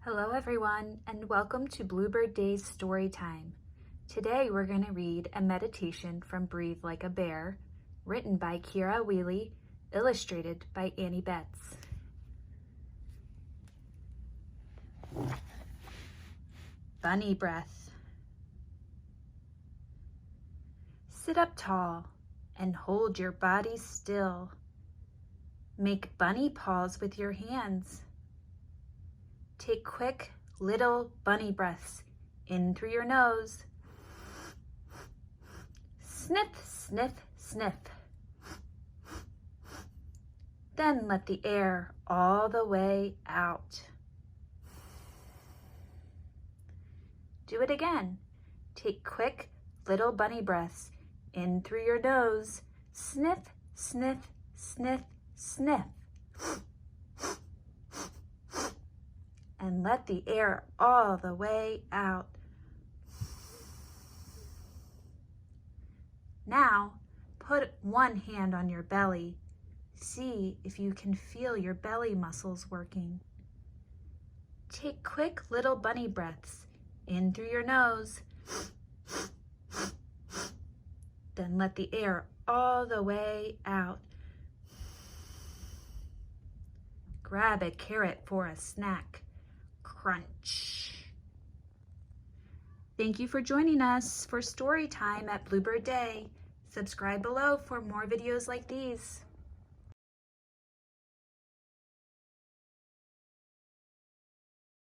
Hello everyone, and welcome to Bluebird Day's Story Time. Today we're going to read a meditation from Breathe Like a Bear, written by Kira Wheely, illustrated by Annie Betts. Bunny breath. Sit up tall and hold your body still. Make bunny paws with your hands. Take quick little bunny breaths in through your nose. Sniff, sniff, sniff. Then let the air all the way out. Do it again. Take quick little bunny breaths in through your nose. Sniff, sniff, sniff, sniff. And let the air all the way out. Now, put one hand on your belly. See if you can feel your belly muscles working. Take quick little bunny breaths in through your nose. Then let the air all the way out. Grab a carrot for a snack. Crunch. Thank you for joining us for Story Time at Bluebird Day. Subscribe below for more videos like these.